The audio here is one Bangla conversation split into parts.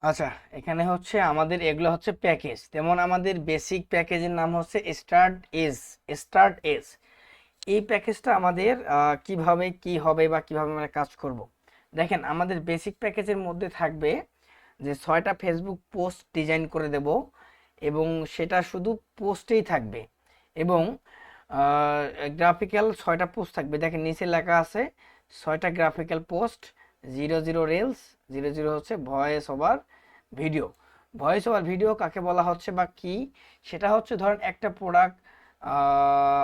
আচ্ছা, এখানে হচ্ছে আমাদের এগুলো হচ্ছে প্যাকেজ। যেমন আমাদের বেসিক প্যাকেজের নাম হচ্ছে স্টার্ট এজ। এই প্যাকেজটা আমাদের কিভাবে কি হবে বা কিভাবে আমরা কাজ করব। দেখেন, আমাদের বেসিক প্যাকেজের মধ্যে থাকবে যে 6টা ফেসবুক পোস্ট ডিজাইন করে দেব, এবং সেটা শুধু পোস্টেই থাকবে। এবং গ্রাফিক্যাল 6টা পোস্ট থাকবে। দেখেন নিচে লেখা আছে 6টা গ্রাফিক্যাল পোস্ট, 00 রিলস, 00 হচ্ছে voice over video. Voice over video কাকে বলা হচ্ছে বা কি, সেটা হচ্ছে ধরেন একটা প্রোডাক্ট।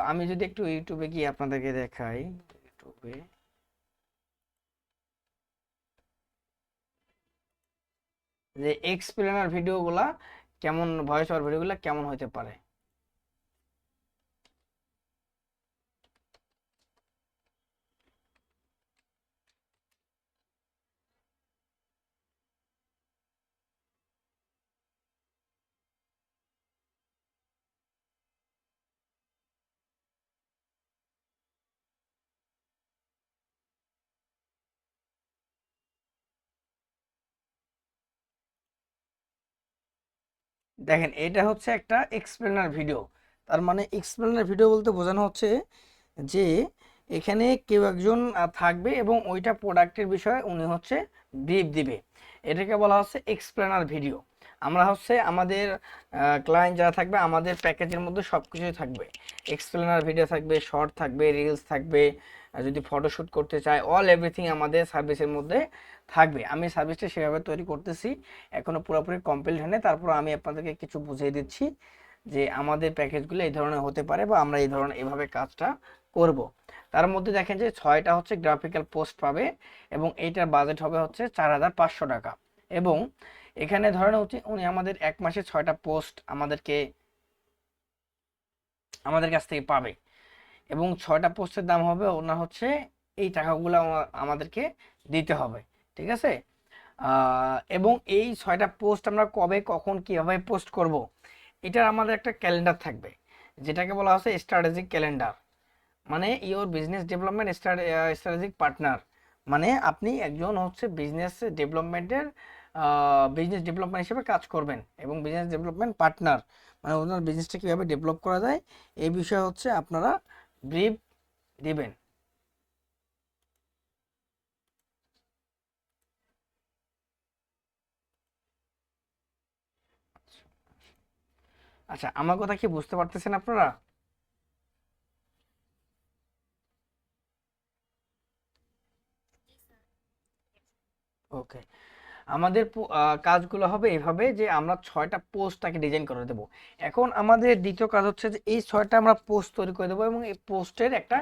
আমি যদি একটু ইউটিউবে গিয়ে আপনাদেরকে দেখাই, ইউটিউবে যে এক্সপ্লেনার ভিডিওগুলা কেমন, ভয়েস ওভার ভিডিওগুলা কেমন হতে পারে। দেখেন, এটা হচ্ছে একটা এক্সপ্লেনার ভিডিও। তার মানে এক্সপ্লেনার ভিডিও বলতে বোঝানো হচ্ছে যে এখানে কেউ একজন থাকবে এবং ওইটা প্রোডাক্টের বিষয়ে উনি হচ্ছে ব্রিফ দিবে। এটাকে বলা হচ্ছে এক্সপ্লেনার ভিডিও। আমরা হচ্ছে আমাদের ক্লায়েন্ট যারা থাকবে, আমাদের প্যাকেজের মধ্যে সব কিছুই থাকবে। এক্সপ্লেনার ভিডিও থাকবে, শর্ট থাকবে, রিলস থাকবে, যদি ফটোশ্যুট করতে চায়, অল এভরিথিং আমাদের সার্ভিসের মধ্যে থাকবে। আমি সার্ভিসটা সেভাবে তৈরি করতেছি, এখনো পুরোপুরি কমপ্লিট হয়নি। তারপর আমি আপনাদেরকে কিছু বুঝিয়ে দিচ্ছি যে আমাদের প্যাকেজগুলো এই ধরনের হতে পারে বা আমরা এই ধরনের এভাবে কাজটা করব। তার মধ্যে দেখেন যে 6টা হচ্ছে গ্রাফিক্যাল পোস্ট পাবে, এবং এইটার বাজেট হবে হচ্ছে 4500 টাকা। এবং এখানে ধরেন হচ্ছে উনি আমাদের এক মাসে 6টা পোস্ট আমাদের কাছ থেকে পাবে, এবং 6টা পোস্টের দাম হবে ওনার হচ্ছে এই টাকাগুলো আমাদেরকে দিতে হবে। ঠিক আছে? এবং এই 6টা পোস্ট আমরা কবে কখন কিভাবে পোস্ট করব, এটার আমাদের একটা ক্যালেন্ডার থাকবে, যেটাকে বলা হচ্ছে স্ট্র্যাটেজিক ক্যালেন্ডার। মানে your business development strategic partner. মানে আপনি একজন হচ্ছে বিজনেস ডেভেলপমেন্ট হিসেবে কাজ করবেন, এবং বিজনেস ডেভেলপমেন্ট পার্টনার মানে ওনার বিজনেসটা কীভাবে ডেভেলপ করা যায় এই বিষয়ে হচ্ছে আপনারা ব্রিফ দিবেন। আচ্ছা, আমার কথা কি বুঝতে পারতেছেন আপনারা? ওকে। আমাদের কাজগুলো হবে এভাবে যে আমরা 6টা পোস্টটাকে ডিজাইন করে দেবো। এখন আমাদের দ্বিতীয় কাজ হচ্ছে যে এই 6টা আমরা পোস্ট তৈরি করে দেবো, এবং এই পোস্টের একটা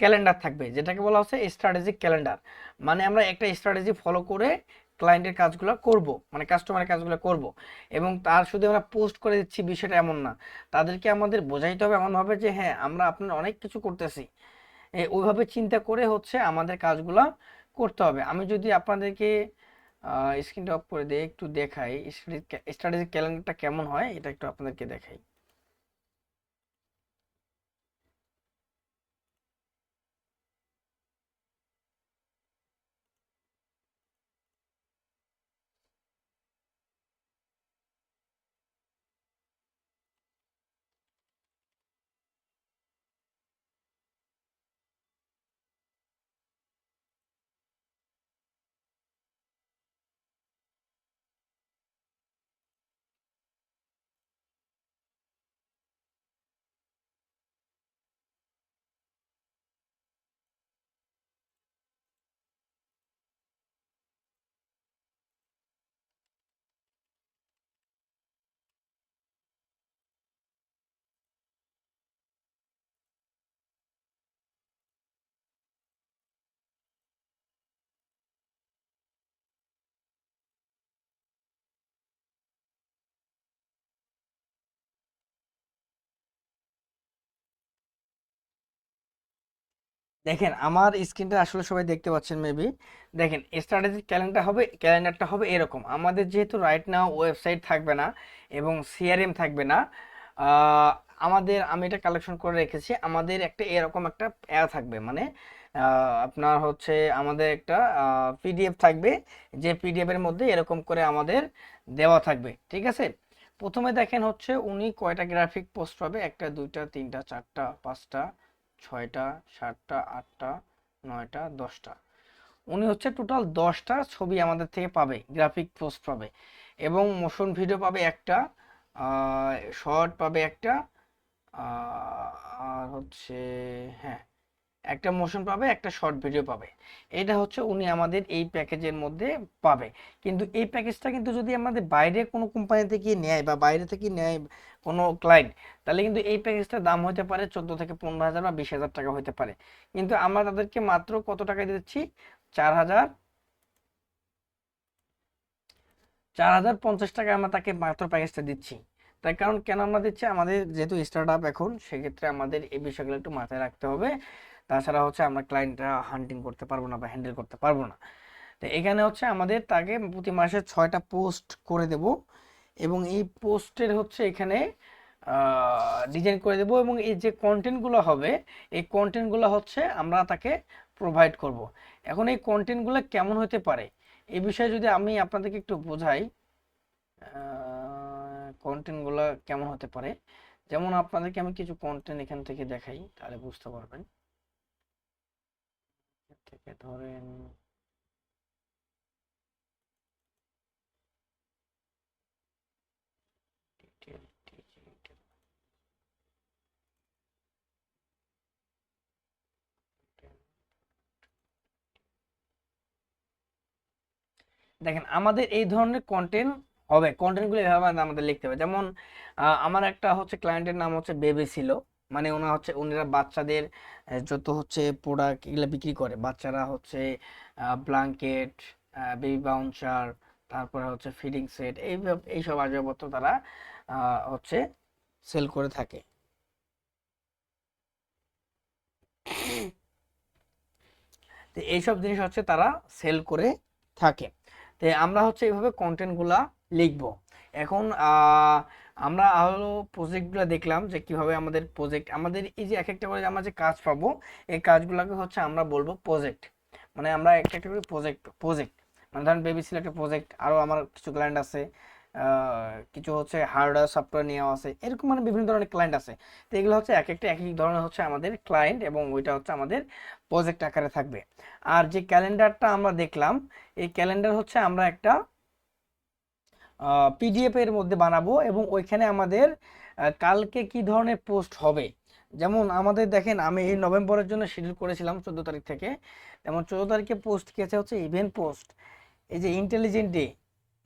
ক্যালেন্ডার থাকবে, যেটাকে বলা হচ্ছে স্ট্র্যাটেজিক ক্যালেন্ডার। মানে আমরা একটা স্ট্র্যাটেজি ফলো করে ক্লায়েন্টের কাজগুলো করব, মানে কাস্টমারের কাজগুলো করব। এবং তার শুধু আমরা পোস্ট করে দিচ্ছি বিষয়টা এমন না, তাদেরকে আমাদের বোঝাইতে হবে এমনভাবে যে হ্যাঁ, আমরা আপনার অনেক কিছু করতেছি। ওইভাবে চিন্তা করে হচ্ছে আমাদের কাজগুলো করতে হবে। আমি যদি আপনাদেরকে স্ক্রিনটা অফ করে দিয়ে একটু দেখাই স্ট্র্যাটেজিক ক্যালেন্ডারটা কেমন হয়, এটা একটু আপনাদেরকে দেখাই। দেখেন, আমার স্ক্রিনটা আসলে সবাই দেখতে পাচ্ছেন মেবি। দেখেন, স্ট্র্যাটেজিক ক্যালেন্ডারটা হবে এরকম। আমাদের যেহেতু রাইট নাও ওয়েবসাইট থাকবে না এবং সিআরএম থাকবে না, আমি এটা কালেকশন করে রেখেছি। আমাদের একটা এরকম একটা থাকবে, মানে আপনার হচ্ছে আমাদের একটা পিডিএফ থাকবে, যে পিডিএফ এর মধ্যে এরকম করে আমাদের দেওয়া থাকবে, ঠিক আছে। প্রথমে দেখেন হচ্ছে উনি কয়টা গ্রাফিক পোস্ট পাবে, একটা দুইটা তিনটা চারটা পাঁচটা ছয়টা সাতটা আটটা নয়টা 10টা। উনি হচ্ছে টোটাল 10টা ছবি আমাদের থেকে পাবে, গ্রাফিক পোস্ট পাবে, এবং মোশন ভিডিও পাবে একটা, শর্ট পাবে একটা, আর হচ্ছে, হ্যাঁ, একটা মোশন পাবে, একটা শর্ট ভিডিও পাবে। এটা হচ্ছে উনি আমাদের এই প্যাকেজের মধ্যে পাবে। কিন্তু এই প্যাকেজটা কিন্তু যদি আমাদের বাইরে কোনো কোম্পানি থেকে নেয় বা বাইরে থেকে নেয় কোনো ক্লায়েন্ট, তাহলে কিন্তু এই প্যাকেজটার দাম হতে পারে 14 থেকে 15 হাজার বা 20 হাজার টাকা হতে পারে। কিন্তু আমরা তাদেরকে মাত্র কত টাকা দিচ্ছি? 4,000 4,050 টাকা আমরা তাকে মাত্র প্যাকেজটা দিচ্ছি। তার কারণ কেন আমরা দিচ্ছি, আমাদের যেহেতু স্টার্ট আপ এখন, সেক্ষেত্রে আমাদের এই বিষয়গুলো একটু মাথায় রাখতে হবে। তাছাড়া হচ্ছে আমরা ক্লায়েন্টরা হান্টিং করতে পারবো না বা হ্যান্ডেল করতে পারবো না। তো এখানে হচ্ছে আমাদের তাকে প্রতি মাসে 6টা পোস্ট করে দেব, এবং এই পোস্টের হচ্ছে এখানে ডিজাইন করে দেব, এবং এই যে কন্টেন্টগুলো হবে, এই কন্টেন্টগুলো হচ্ছে আমরা তাকে প্রোভাইড করব। এখন এই কন্টেন্টগুলো কেমন হতে পারে, এই বিষয়ে যদি আমি আপনাদেরকে একটু বোঝাই, কন্টেন্টগুলো কেমন হতে পারে, যেমন আপনাদেরকে আমি কিছু কন্টেন্ট এখান থেকে দেখাই, তাহলে বুঝতে পারবেন। থেকে ধরেন দেখেন, আমাদের এই ধরনের কন্টেন্ট হবে, কন্টেন্টগুলো এভাবে আমাদের লিখতে হবে। যেমন আমার একটা হচ্ছে ক্লায়েন্টের নাম হচ্ছে বেবি ছিল, মানে উনারা বাচ্চাদের যত হচ্ছে প্রোডাক্ট এগুলো বিক্রি করে, বাচ্চারা হচ্ছে ব্ল্যাঙ্কেট, বেবি বাউন্সার, তারপরে হচ্ছে ফিডিং সেট, এইসব আসবাবপত্র তারা হচ্ছে সেল করে থাকে। তো এইসব জিনিস হচ্ছে তারা সেল করে থাকে। তো আমরা হচ্ছে এইভাবে কন্টেন্টগুলা লিখবো। এখন আমরা হলো প্রজেক্টগুলো দেখলাম যে কিভাবে আমাদের প্রজেক্ট, আমাদের এই যে এক একটা করে আমরা যে কাজ পাবো, এই কাজগুলোকে হচ্ছে আমরা বলবো প্রজেক্ট। মানে আমরা একটা একটা করে প্রজেক্ট প্রজেক্ট মানে ধরেন বেবি ছিল একটা প্রজেক্ট, আরও আমার কিছু ক্লায়েন্ট আছে, কিছু হচ্ছে হার্ডওয়্যার সফটওয়্যার নিয়েও আছে, এরকম মানে বিভিন্ন ধরনের ক্লায়েন্ট আছে। তো এগুলো হচ্ছে এক একটা এক এক ধরনের হচ্ছে আমাদের ক্লায়েন্ট, এবং ওইটা হচ্ছে আমাদের প্রজেক্ট আকারে থাকবে। আর যে ক্যালেন্ডারটা আমরা দেখলাম, এই ক্যালেন্ডার হচ্ছে আমরা একটা পিডিএফ এর মধ্যে বানাবো, এবং ওইখানে আমাদের কালকে কি ধরনের পোস্ট হবে। যেমন আমাদের দেখেন, আমি এই নভেম্বরের জন্য শিডিউল করেছিলাম 14 তারিখ থেকে, যেমন 14 তারিখে পোস্ট গেছে হচ্ছে ইভেন্ট পোস্ট, এই যে ইন্টেলিজেন্ট ডে,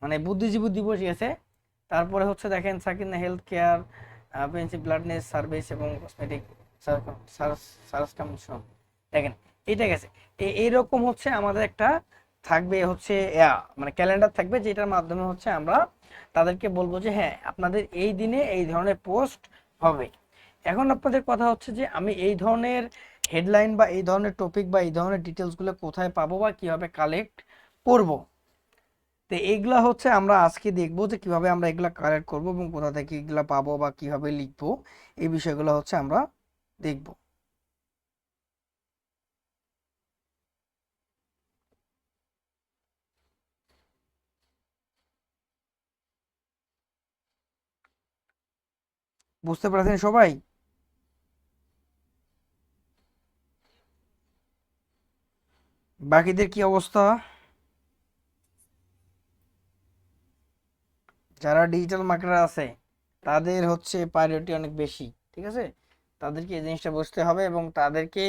মানে বুদ্ধিজীবী দিবস গেছে। তারপরে হচ্ছে দেখেন সাকিনা হেলথ কেয়ার, পেন্সি ব্লাডনেস সার্ভিস এবং কসমেটিক সার্কামশন, দেখেন এটা গেছে। এইরকম হচ্ছে আমাদের একটা থাকবে হচ্ছে মানে ক্যালেন্ডার থাকবে, যেটার মাধ্যমে হচ্ছে আমরা তাদেরকে বলবো যে হ্যাঁ, আপনাদের এই দিনে এই ধরনের পোস্ট হবে। এখন আপনাদের কথা হচ্ছে যে আমি এই ধরনের হেডলাইন বা এই ধরনের টপিক বা এই ধরনের ডিটেলসগুলো কোথায় পাবো বা কিভাবে কালেক্ট করব। তো এইগুলা হচ্ছে আমরা আজকে দেখবো যে কিভাবে আমরা এগুলা কালেক্ট করব এবং কোথা থেকে এগুলা পাবো বা কিভাবে লিখবো, এই বিষয়গুলো হচ্ছে আমরা দেখব। বুঝতে পারছেন সবাই? বাকিদের কি অবস্থা? যারা ডিজিটাল মার্কেটার আছে, তাদের হচ্ছে প্রায়োরিটি অনেক বেশি, ঠিক আছে। তাদেরকে এই জিনিসটা বুঝতে হবে, এবং তাদেরকে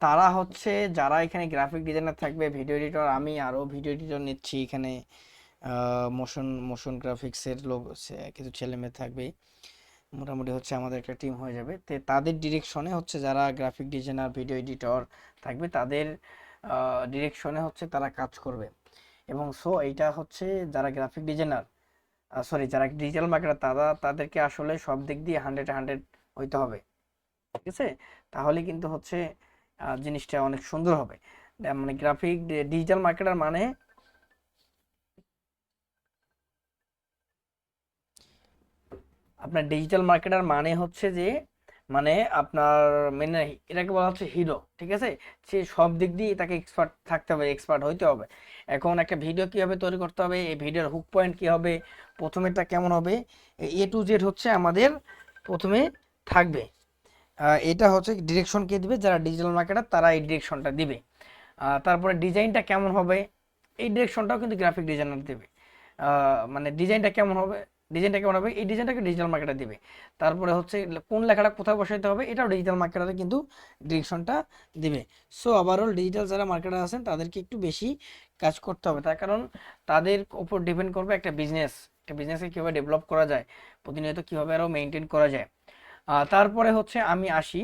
তারা হচ্ছে যারা এখানে গ্রাফিক ডিজাইনার থাকবে, ভিডিও এডিটর, আমি আরও ভিডিও এডিটর নিচ্ছি এখানে, মোশন মোশন গ্রাফিক্সের লোক কিছু ছেলে মেয়ে থাকবে, মোটামুটি হচ্ছে আমাদের একটা টিম হয়ে যাবে। তো তাদের ডিরেকশনে হচ্ছে যারা গ্রাফিক ডিজাইনার ভিডিও এডিটর থাকবে, তাদের ডিরেকশনে হচ্ছে তারা কাজ করবে। এবং সো এইটা হচ্ছে যারা গ্রাফিক ডিজাইনার, সরি, যারা ডিজিটাল মার্কেটার, তাদেরকে আসলে সব দিক দিয়ে 100-100 হইতে হবে, ঠিক আছে। তাহলে কিন্তু হচ্ছে জিনিসটা অনেক সুন্দর হবে। মানে গ্রাফিক ডিজিটাল মার্কেটার মানে আপনার ডিজিটাল মার্কেটার মানে হচ্ছে যে মানে আপনার মানে এটাকে বলা হচ্ছে হিরো, ঠিক আছে। সে সব দিক দিয়ে তাকে এক্সপার্ট থাকতে হবে, এক্সপার্ট হইতে হবে। এখন একটা ভিডিও কিভাবে তৈরি করতে হবে, এই ভিডিওর হুক পয়েন্ট কি হবে, প্রথমেটা কেমন হবে, A to Z হচ্ছে আমাদের প্রথমে থাকবে। এটা হচ্ছে ডিরেকশন কে দিবে, যারা ডিজিটাল মার্কেটার তারা এই ডিরেকশনটা দিবে। তারপরে ডিজাইনটা কেমন হবে, এই ডিরেকশনটাও কিন্তু গ্রাফিক ডিজাইনার দেবে। মানে ডিজাইনটা কেমন হবে এই ডিজাইনটাকে ডিজিটাল মার্কেটার দিবে। তারপরে হচ্ছে কোন লেখাটা কোথায় বসাইতে হবে এটাও ডিজিটাল মার্কেটারে কিন্তু ডিরেকশনটা দিবে। সো ওভারঅল ডিজিটাল যারা মার্কেটার আছেন তাদেরকে একটু বেশি কাজ করতে হবে, তার কারণ তাদের উপর ডিপেন্ড করবে একটা বিজনেসকে কীভাবে ডেভেলপ করা যায়, প্রতিনিয়ত কীভাবে আরও মেনটেন করা যায়। তারপরে হচ্ছে আমি আসি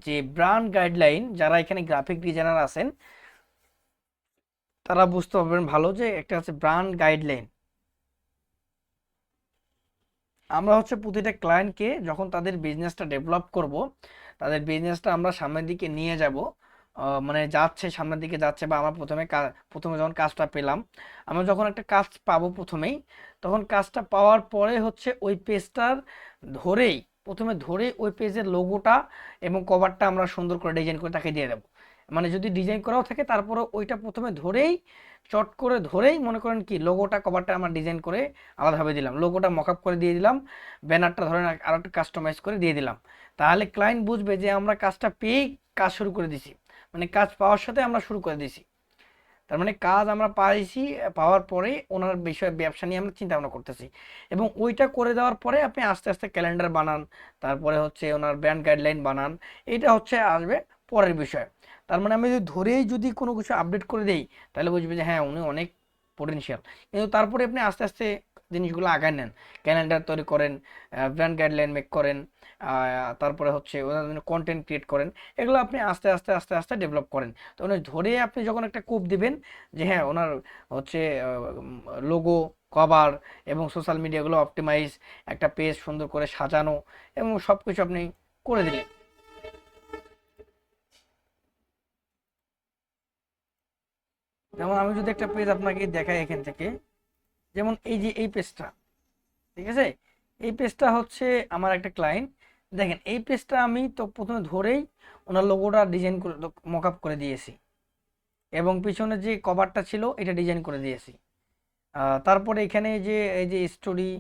যে ব্র্যান্ড গাইডলাইন, যারা এখানে গ্রাফিক ডিজাইনার আছেন তারা বুঝতে পারবেন ভালো যে একটা হচ্ছে ব্র্যান্ড গাইডলাইন। আমরা হচ্ছে প্রতিটা ক্লায়েন্টকে যখন তাদের বিজনেসটা ডেভেলপ করব, তাদের বিজনেসটা আমরা সামনের দিকে নিয়ে যাব, মানে যাচ্ছে সামনের দিকে যাচ্ছে, বা আমরা প্রথমে যখন কাজটা পেলাম, আমরা যখন একটা কাজ পাবো প্রথমেই, তখন কাজটা পাওয়ার পরে হচ্ছে ওই পেজটার ধরেই প্রথমে ধরে ওই পেজের লোগোটা এবং কভারটা আমরা সুন্দর করে ডিজাইন করে তাকে দিয়ে দেবো। মানে যদি ডিজাইন করাও থাকে তারপরে ওইটা প্রথমে ধরেই চট করে ধরেই মনে করেন কি লোগোটা কভারটা আমরা ডিজাইন করে আলাদাভাবে দিলাম, লোগোটা মকআপ করে দিয়ে দিলাম, ব্যানারটা ধরেন আর একটু কাস্টমাইজ করে দিয়ে দিলাম। তাহলে ক্লায়েন্ট বুঝবে যে আমরা কাজটা পেয়েই কাজ শুরু করে দিছি, মানে কাজ পাওয়ার সাথে আমরা শুরু করে দিছি। তার মানে কাজ আমরা পাইছি, পাওয়ার পরে ওনার বিষয়ে ব্যবসা নিয়ে আমরা চিন্তা ভাবনা করতেছি, এবং ওইটা করে দেওয়ার পরে আপনি আস্তে আস্তে ক্যালেন্ডার বানান, তারপরে হচ্ছে ওনার ব্র্যান্ড গাইডলাইন বানান, এটা হচ্ছে আসবে পরের বিষয়। তার মানে আমি যদি ধরেই যদি কোনো কিছু আপডেট করে দেই তাহলে বুঝবে যে হ্যাঁ উনি অনেক পোটেনশিয়াল, কিন্তু তারপরে আপনি আস্তে আস্তে জিনিসগুলো আগায় নেন, ক্যালেন্ডার তৈরি করেন, ব্র্যান্ড গাইডলাইন মেক করেন, তারপরে হচ্ছে ওনার জন্য কন্টেন্ট ক্রিয়েট করেন, এগুলো আপনি আস্তে আস্তে আস্তে আস্তে ডেভেলপ করেন। তো উনি ধরে আপনি যখন একটা কোপ দিবেন যে হ্যাঁ ওনার হচ্ছে লোগো, কভার এবং সোশ্যাল মিডিয়াগুলো অপটিমাইজ, একটা পেজ সুন্দর করে সাজানো এবং সব কিছু আপনি করে দিলেন। যেমন আমি যদি একটা পেজ আপনাকে দেখাই এখান থেকে, যেমন এই যে এই পেজটা, ঠিক আছে, এই পেজটা হচ্ছে আমার একটা ক্লায়েন্ট। দেখেন এই পেজটা আমি তো প্রথমে ধরেই ওনার লোগোটা ডিজাইন করে মকআপ করে দিয়েছি, এবং পিছনে যে কভারটা ছিল এটা ডিজাইন করে দিয়েছি। তারপরে এখানে এই যে স্টোরি,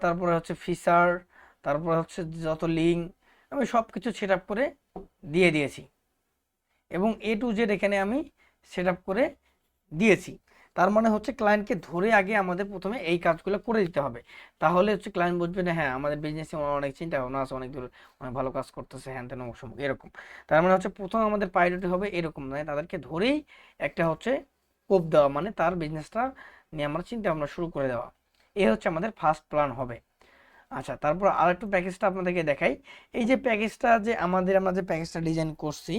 তারপরে হচ্ছে ফিচার, তারপরে হচ্ছে যত লিঙ্ক আমি সব কিছু সেট আপ করে দিয়ে দিয়েছি, এবং A to Z এখানে আমি সেট আপ করে দিয়েছি। তার মানে হচ্ছে ক্লায়েন্টকে ধরে আগে আমাদের প্রথমে এই কাজগুলো করে দিতে হবে, তাহলে হচ্ছে ক্লায়েন্ট বুঝবে না হ্যাঁ আমাদের বিজনেসে অনেক চিন্তা ভাবনা আছে, অনেক দূর অনেক ভালো কাজ করতেছে, হ্যান তেন অমুক এরকম। তার মানে হচ্ছে প্রথম আমাদের প্রায়োরিটি হবে এরকম নয়, তাদেরকে ধরেই একটা হচ্ছে কোপ দেওয়া, মানে তার বিজনেসটা নিয়ে আমরা চিন্তা ভাবনা শুরু করে দেওয়া, এই হচ্ছে আমাদের ফার্স্ট প্ল্যান হবে। আচ্ছা, তারপর আরেকটু প্যাকেজটা আপনাদেরকে দেখাই। এই যে প্যাকেজটা যে আমরা যে প্যাকেজটা ডিজাইন করছি,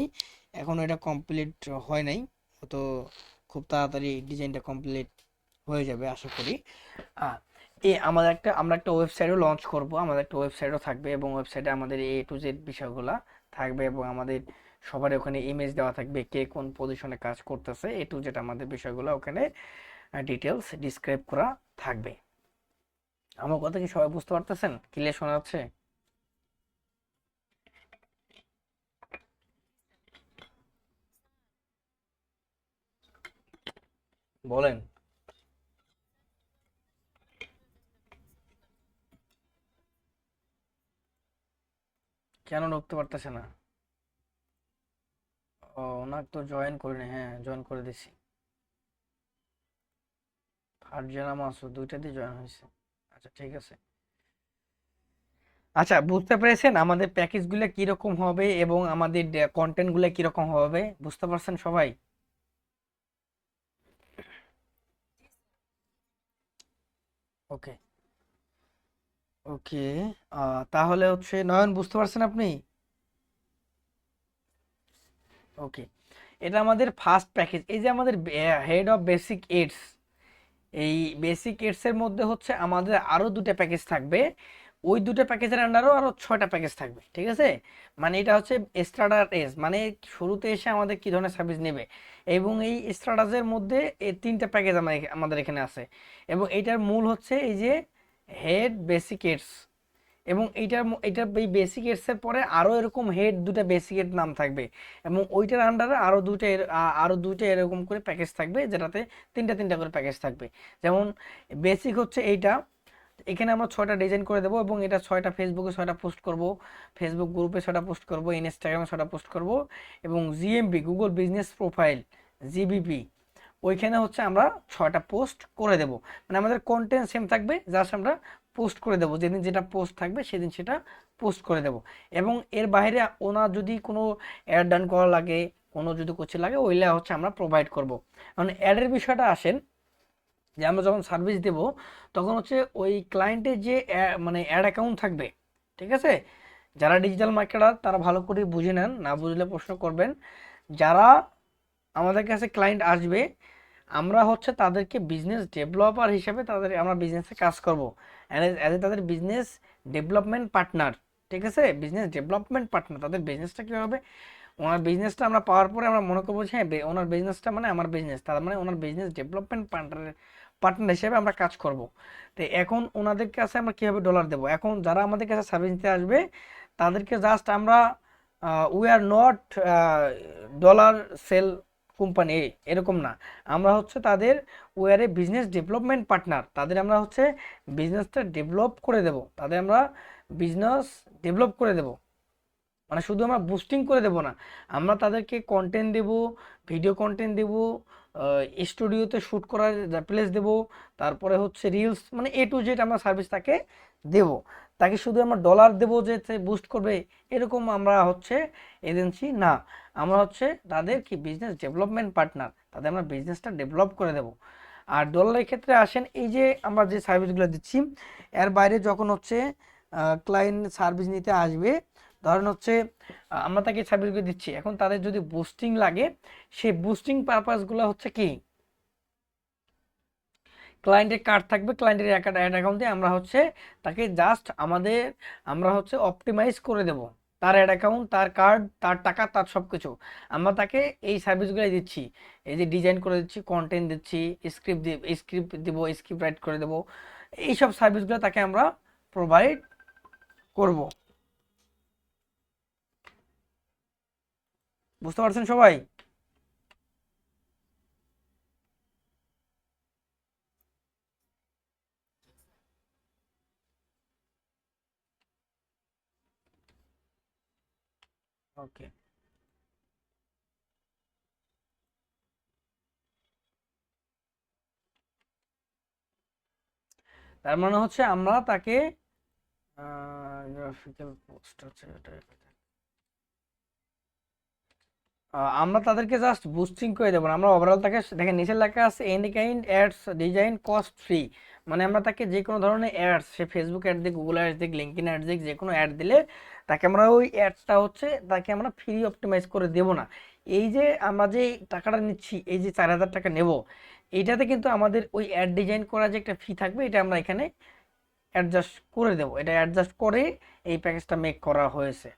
এখন এটা কমপ্লিট হয় নাই, তো খুব তাড়াতাড়ি ডিজাইনটা কমপ্লিট হয়ে যাবে আশা করি। আমরা একটা ওয়েবসাইটও লঞ্চ করব, আমাদের একটা ওয়েবসাইটও থাকবে, এবং ওয়েবসাইটে আমাদের A to Z বিষয়গুলো থাকবে, এবং আমাদের সবার ওখানে ইমেজ দেওয়া থাকবে, কে কোন পজিশনে কাজ করতেছে, A to Z আমাদের বিষয়গুলো ওখানে ডিটেলস ডিসক্রাইব করা থাকবে। আমার কথা কি সবাই বুঝতে পারতেছেন? ক্লিয়ার শোনা যাচ্ছে? বলেন। কেন ঢুকতে পারতেছে না? ও, ওনাকে তো জয়েন করিনি, হ্যাঁ জয়েন করে দিছি। ফারজানা মাসুদ দুইটাতেই জয়েন হয়েছে। আচ্ছা ঠিক আছে। আচ্ছা, বুঝতে পেরেছেন আমাদের প্যাকেজগুলো কিরকম হবে এবং আমাদের কন্টেন্টগুলো কিরকম হবে, বুঝতে পারছেন সবাই? ওকে, ওকে। তাহলে হচ্ছে নয়ন, বুঝতে পারছেন আপনি? ওকে, এটা আমাদের ফার্স্ট প্যাকেজ। এই যে আমাদের হেড অফ বেসিক এইডস, এই বেসিক এর মধ্যে হচ্ছে আমাদের আরো দুটো প্যাকেজ থাকবে, ওই দুটো প্যাকেজের আন্ডারও আরো 6টা প্যাকেজ থাকবে, ঠিক আছে। মানে এটা হচ্ছে স্টার্টার এজ, মানে শুরুতে এসে আমাদের কি ধরনের সার্ভিস নেবে, এবং এই স্টার্টার্সের মধ্যে এই 3টা প্যাকেজ আমাদের এখানে আছে, এবং এটার মূল হচ্ছে এই যে হেড বেসিক এডস, এবং এইটা এই বেসিক এডসের পরে আরও এরকম হেড দুটা বেসিক এড নাম থাকবে, এবং ওইটার আন্ডারে আরও দুইটা এরকম করে প্যাকেজ থাকবে, যেটাতে তিনটা তিনটা করে প্যাকেজ থাকবে। যেমন বেসিক হচ্ছে এইটা, এখানে আমরা 6টা ডিজাইন করে দেবো, এবং এটা 6টা ফেসবুকে 6টা পোস্ট করব, ফেসবুক গ্রুপে 6টা পোস্ট করব, ইনস্টাগ্রামে 6টা পোস্ট করব, এবং GMP Google business profile GBP ওইখানে হচ্ছে আমরা 6টা পোস্ট করে দেব। মানে আমাদের কন্টেন্ট সেম থাকবে, জাস্ট আমরা পোস্ট করে দেবো, যেদিন যেটা পোস্ট থাকবে সেদিন সেটা পোস্ট করে দেব। এবং এর বাইরে ওনার যদি কোনো অ্যাড ডান করা লাগে, কোনো যদি কোচিং লাগে, ওইটা হচ্ছে আমরা প্রোভাইড করব। কারণ অ্যাডের বিষয়টা আসেন যে আমরা যখন সার্ভিস দেব তখন হচ্ছে ওই ক্লায়েন্টের যে মানে অ্যাড অ্যাকাউন্ট থাকবে, ঠিক আছে? যারা ডিজিটাল মার্কেটার তারা ভালো করে বুঝে নেন, না বুঝলে প্রশ্ন করবেন। যারা আমাদের কাছে ক্লায়েন্ট আসবে, আমরা হচ্ছে তাদেরকে বিজনেস ডেভেলপার হিসেবে আমরা বিজনেসে কাজ করব, অ্যাজ এ তাদের বিজনেস ডেভেলপমেন্ট পার্টনার, ঠিক আছে? বিজনেস ডেভেলপমেন্ট পার্টনার, তাদের বিজনেসটা কী হবে, ওনার বিজনেসটা আমরা পাওয়ার পরে আমরা মনে করবো যে হ্যাঁ ওনার বিজনেসটা মানে আমার বিজনেস, তার মানে ওনার বিজনেস ডেভেলপমেন্ট পার্টনার হিসেবে আমরা কাজ করব। তো এখন ওনাদের কাছে আমরা কীভাবে ডলার দেবো? এখন যারা আমাদের কাছে সার্ভিস নিতে আসবে তাদেরকে জাস্ট আমরা we are not dollar sell company এরকম না, আমরা হচ্ছে তাদের we are a business development partner, তাদের আমরা হচ্ছে বিজনেসটা ডেভেলপ করে দেব, তাদের আমরা বিজনেস ডেভেলপ করে দেব। মানে শুধু আমরা বুস্টিং করে দেব না, আমরা তাদেরকে কন্টেন্ট দেব, ভিডিও কন্টেন্ট দেব, স্টুডিওতে শ্যুট করার প্লেস দেব, তারপরে হচ্ছে রিলস, মানে এ টু জেড আমরা সার্ভিস তাকে দেব। তাকে শুধু আমরা ডলার দেব যে বুস্ট করবে, এরকম আমরা হচ্ছে এজেন্সি না, আমরা হচ্ছে তাদের কি বিজনেস ডেভেলপমেন্ট পার্টনার, তাদের আমরা বিজনেসটা ডেভেলপ করে দেব। আর ডলারের ক্ষেত্রে আসেন, এই যে আমরা যে সার্ভিসগুলো দিচ্ছি এর বাইরে যখন হচ্ছে ক্লায়েন্ট সার্ভিস নিতে আসবে, ধরেন হচ্ছে আমরা তাকে সার্ভিসগুলো দিচ্ছি, এখন তাদের যদি বুস্টিং লাগে, সেই বুস্টিং পারপাসগুলো হচ্ছে কি, ক্লায়েন্টের কার্ড থাকবে, ক্লায়েন্টের অ্যাকাউন্টে আমরা হচ্ছে তাকে জাস্ট আমরা হচ্ছে অপটিমাইজ করে দেব তার অ্যাড অ্যাকাউন্ট, তার কার্ড, তার টাকা, তার সব কিছু আমরা তাকে এই সার্ভিসগুলো দিচ্ছি। এই যে ডিজাইন করে দিচ্ছি, কন্টেন্ট দিচ্ছি, স্ক্রিপ্ট দিব, স্ক্রিপ্ট রাইট করে দেবো, এইসব সার্ভিসগুলো তাকে আমরা প্রোভাইড করব। বুঝতে পারছেন সবাই? ওকে, তার মানে হচ্ছে আমরা তাকে গ্রাফিক্যাল পোস্ট আছে এটা, আমরা তাদেরকে জাস্ট বুস্টিং করে দেবো না, আমরা ওভারঅল তাকে দেখেন নিচে লেখা আছে any kind ads design cost free. মানে আমরা তাকে যে কোনো ধরনের অ্যাডস, সে ফেসবুক অ্যাড দিক, গুগল অ্যাডস দিক, লিঙ্কইন অ্যাডস দিক, যে কোনো অ্যাড দিলে তাকে আমরা ওই অ্যাডটা হচ্ছে তাকে আমরা ফ্রি অপটিমাইজ করে দেবো না। এই যে আমরা যে টাকাটা নিচ্ছি, এই যে 4,000 টাকা নেব, এইটাতে কিন্তু আমাদের ওই অ্যাড ডিজাইন করা যে একটা ফি থাকবে, এটা আমরা এখানে অ্যাডজাস্ট করে দেবো, এটা অ্যাডজাস্ট করে এই প্যাকেজটা মেক করা হয়েছে।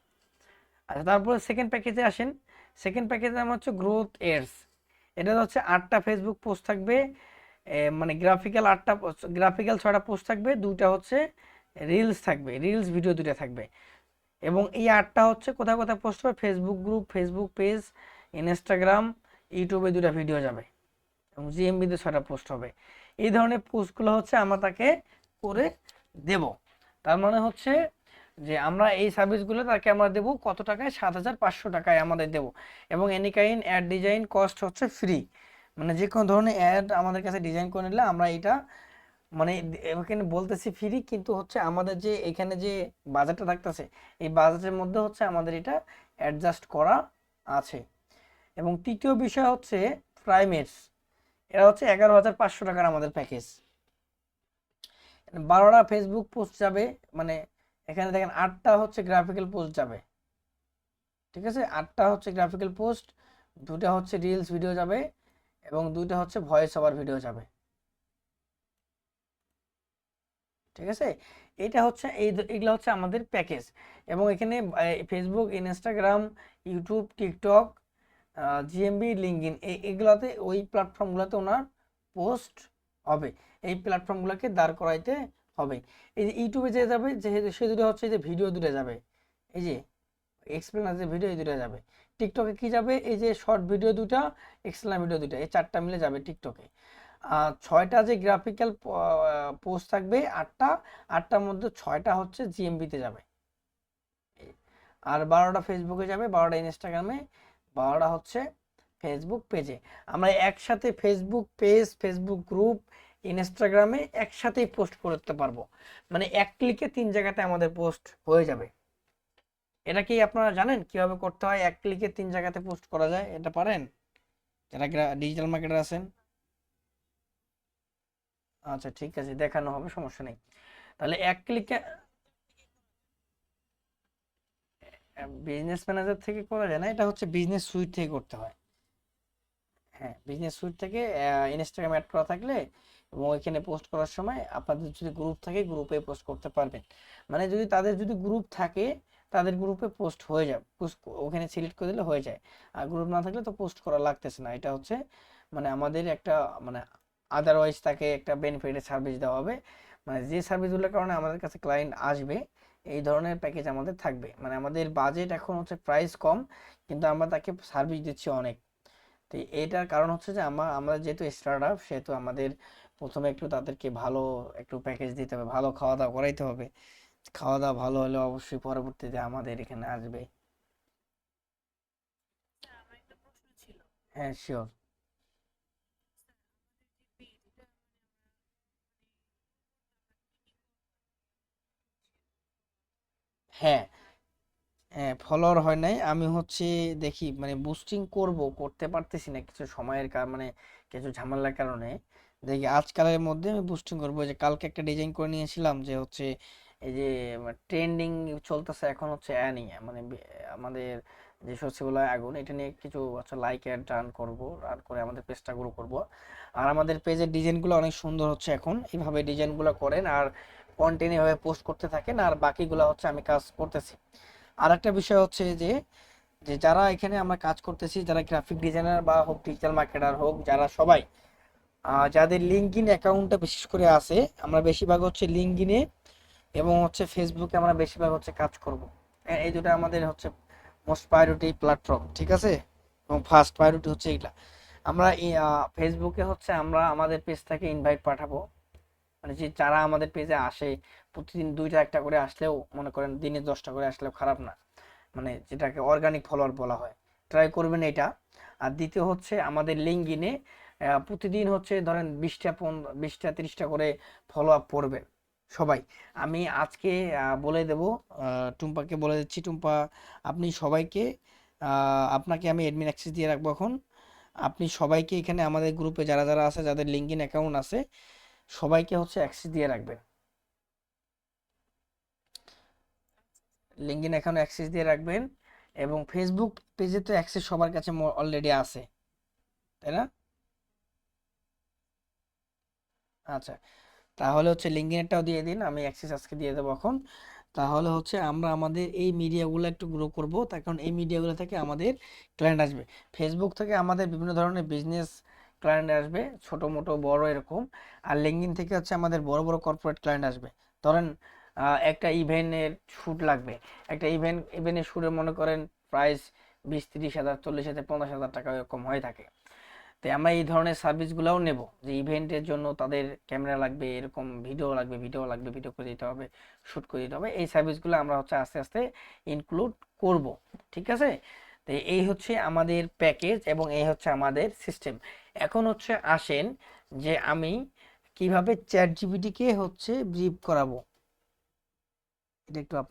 আচ্ছা, তারপরে সেকেন্ড প্যাকেজে আসেন। সেকেন্ড প্যাকেজে আমার হচ্ছে গ্রোথ এডস, এটা হচ্ছে 8টা ফেসবুক পোস্ট থাকবে, মানে গ্রাফিক্যাল 6টা পোস্ট থাকবে, 2টা হচ্ছে রিলস থাকবে, রিলস ভিডিও 2টা থাকবে। এবং এই 8টা হচ্ছে কোথায় কোথায় পোস্ট হবে, Facebook group, Facebook page, Instagram, ইউটিউবে 2টা ভিডিও যাবে, এবং জিএমবিতে 6টা পোস্ট হবে। এই ধরনের পোস্টগুলো হচ্ছে আমরা তাকে করে দেব। তার মানে হচ্ছে যে আমরা এই সার্ভিসগুলো তাকে আমরা দেবো কত টাকায়, 7,500 টাকায় আমাদের দেবো। এবং any kind ad design cost হচ্ছে ফ্রি, মানে যে কোনো ধরনের অ্যাড আমাদের কাছে ডিজাইন করে নিলে আমরা এটা মানে এখানে বলতেছি ফ্রি, কিন্তু হচ্ছে আমাদের যে এখানে যে বাজেটটা থাকতেছে এই বাজেটের মধ্যে হচ্ছে আমাদের এটা অ্যাডজাস্ট করা আছে। এবং তৃতীয় বিষয় হচ্ছে প্রাইমেটস, এটা হচ্ছে 11,500 টাকার আমাদের প্যাকেজ। 12টা ফেসবুক পোস্ট যাবে, মানে এখানে দেখেন 8টা হচ্ছে গ্রাফিক্যাল পোস্ট যাবে, ঠিক আছে? 8টা হচ্ছে গ্রাফিক্যাল পোস্ট, 2টা হচ্ছে রিলস ভিডিও যাবে, এবং 2টা হচ্ছে ভয়েস ওভার ভিডিও যাবে, ঠিক আছে? এটা হচ্ছে এগুলো হচ্ছে আমাদের প্যাকেজ। এবং এখানে Facebook, Instagram, YouTube, TikTok, GMB, LinkedIn, এগুলাতে ওই প্ল্যাটফর্মগুলোতে ওনার পোস্ট হবে, এই প্ল্যাটফর্মগুলোকে দাঁড় করাইতে হবে। এই যে ইউটিউবে যে যাবে যেহেতু সে দুটো হচ্ছে যে ভিডিও দুটো যাবে, এই যে এক্সপ্লেনার যে ভিডিও এই দুটো যাবে। টিকটকে কি যাবে, এই যে শর্ট ভিডিও দুটা, এক্সপ্লেনার ভিডিও দুটা, এই চারটা মিলে যাবে টিকটকে। আর 6টা যে গ্রাফিক্যাল পোস্ট থাকবে, 8টা, 8টার মধ্যে 6টা হচ্ছে জিএমবিতে যাবে। আর 12টা ফেসবুকে যাবে, 12টা ইনস্টাগ্রামে, 12টা হচ্ছে ফেসবুক পেজে। আমরা একসাথে ফেসবুক পেজ, ফেসবুক গ্রুপ, ইনস্টাগ্রামে একসাথেই পোস্ট করতে পারবো। মানে এক ক্লিকে 3 জায়গাতে আমাদের পোস্ট হয়ে যাবে। এটা কি আপনারা জানেন কিভাবে করতে হয়? এক ক্লিকে 3 জায়গাতে পোস্ট করা যায়, এটা পারেন যারা ডিজিটাল মার্কেটার আছেন? আচ্ছা ঠিক আছে, দেখানো হবে, সমস্যা নেই। তাহলে এক ক্লিকে বিজনেস ম্যানেজার থেকে করা যায় না, এটা হচ্ছে বিজনেস সুইট থেকে করতে হয়। হ্যাঁ, বিজনেস সুইট থেকে ইনস্টাগ্রাম অ্যাড করা থাকলে এবং ওইখানে পোস্ট করার সময় আপনাদের যদি গ্রুপ থাকে গ্রুপে পোস্ট করতে পারবেন। মানে যদি তাদের যদি গ্রুপ থাকে তাদের গ্রুপে পোস্ট হয়ে যাবে, ওখানে সিলেক্ট করে দিলে হয়ে যায়। আর গ্রুপ না থাকলে তো পোস্ট করা লাগতেছে না। এটা হচ্ছে মানে আমাদের একটা মানে আদারওয়াইজ তাকে একটা বেনিফিটের সার্ভিস দেওয়া হবে। মানে যে সার্ভিসগুলোর কারণে আমাদের কাছে ক্লায়েন্ট আসবে, এই ধরনের প্যাকেজ আমাদের থাকবে। মানে আমাদের বাজেট এখন হচ্ছে প্রাইস কম, কিন্তু আমরা তাকে সার্ভিস দিচ্ছি অনেক। তো এটার কারণ হচ্ছে যে আমরা যেহেতু স্টার্ট আপ, সেহেতু আমাদের প্রথমে একটু তাদেরকে ভালো একটু প্যাকেজ দিতে হবে, ভালো খাওয়া দাওয়া করাইতে হবে। খাওয়া দাওয়া ভালো হলে অবশ্যই পরবর্তীতে আমাদের এখানে আসবে। হ্যাঁ শিওর। হ্যাঁ, হ্যাঁ ফলোয়ার হয় নাই। আমি হচ্ছে দেখি মানে বুস্টিং করতে পারতেছি না কিছু সময়ের মানে কিছু ঝামেলার কারণে। দেখি আজকালের মধ্যে আমি বুস্টিং করবো। যে কালকে একটা ডিজাইন করে নিয়েছিলাম যে হচ্ছে এই যে ট্রেন্ডিং চলতেছে এখন হচ্ছে অ্যানি, মানে আমাদের যে সচিবালয় আগুন, এটা নিয়ে কিছু হচ্ছে লাইক অ্যাড রান করবো, রান করে আমাদের পেজটা গ্রো করব। আর আমাদের পেজের ডিজাইনগুলো অনেক সুন্দর হচ্ছে এখন, এইভাবে ডিজাইনগুলো করেন আর কন্টিনিউ ভাবে পোস্ট করতে থাকেন, আর বাকিগুলো হচ্ছে আমি কাজ করতেছি। আর একটা বিষয় হচ্ছে যে যে যারা এখানে আমরা কাজ করতেছি, যারা গ্রাফিক ডিজাইনার বা হোক, ডিজিটাল মার্কেটার হোক, যারা সবাই যাদের লিঙ্কডইন অ্যাকাউন্টটা বিশেষ করে আছে, আমরা বেশিরভাগ হচ্ছে লিঙ্কডইনে এবং হচ্ছে ফেসবুকে আমরা বেশিরভাগ হচ্ছে কাজ করব। এই দুটো আমাদের হচ্ছে মোস্ট প্রায়োরিটি প্ল্যাটফর্ম, ঠিক আছে? এবং ফার্স্ট প্রায়োরিটি হচ্ছে এগুলা। আমরা ফেসবুকে হচ্ছে আমরা আমাদের পেজ থেকে ইনভাইট পাঠাবো। মানে যে যারা আমাদের পেজে আসে, প্রতিদিন 2টা 1টা করে আসলেও, মনে করেন দিনে 10টা করে আসলেও খারাপ না, মানে যেটাকে অর্গানিক ফলোয়ার বলা হয়, ট্রাই করবেন এটা। আর দ্বিতীয় হচ্ছে আমাদের লিঙ্কডইনে প্রতিদিন হচ্ছে ধরেন 20টা 30টা করে ফলো আপ করবেন সবাই। আমি আজকে বলে দেব, টুম্পাকে বলে দিচ্ছি, টুম্পা আপনি সবাইকে আপনাকে আমি অ্যাডমিন অ্যাক্সেস দিয়ে রাখবো এখন। আপনি সবাইকে এখানে আমাদের গ্রুপে যারা যারা আছে, যাদের লিঙ্কডইন অ্যাকাউন্ট আছে, সবাইকে হচ্ছে অ্যাক্সেস দিয়ে রাখবেন। লিঙ্কডইন অ্যাকাউন্ট অ্যাক্সেস দিয়ে রাখবেন। এবং ফেসবুক পেজে তো অ্যাক্সেস সবার কাছে অলরেডি আছে, তাই না? আচ্ছা, তাহলে হচ্ছে লিঙ্কডইনটাও দিয়ে দিন, আমি অ্যাক্সেস আজকে দিয়ে দেবো এখন। তাহলে হচ্ছে আমরা আমাদের এই মিডিয়াগুলো একটু গ্রো করব, তার কারণ এই মিডিয়াগুলো থেকে আমাদের ক্লায়েন্ট আসবে। ফেসবুক থেকে আমাদের বিভিন্ন ধরনের বিজনেস ক্লায়েন্ট আসবে, ছোট মোটো বড় এরকম। আর লিঙ্কডইন থেকে হচ্ছে আমাদের বড় বড় কর্পোরেট ক্লায়েন্ট আসবে। ধরেন একটা ইভেন্টের শ্যুট লাগবে, একটা ইভেন্টের শ্যুটে মনে করেন প্রাইস 20-30 হাজার, 40 হাজার, 50,000 টাকা এরকম হয়ে থাকে। তাই আমরা এই ধরনের সার্ভিসগুলোও নেব, যে ইভেন্টের জন্য তাদের ক্যামেরা লাগবে, এরকম ভিডিও লাগবে, ভিডিও করে দিতে হবে, শ্যুট করে দিতে হবে। এই সার্ভিসগুলো আমরা হচ্ছে আস্তে আস্তে ইনক্লুড করব, ঠিক আছে? তো এই হচ্ছে আমাদের প্যাকেজ এবং এই হচ্ছে আমাদের সিস্টেম। এখন হচ্ছে আসেন যে আমি কিভাবে চ্যাট জিপিটিকে হচ্ছে ব্রিফ করাবো, এটা একটু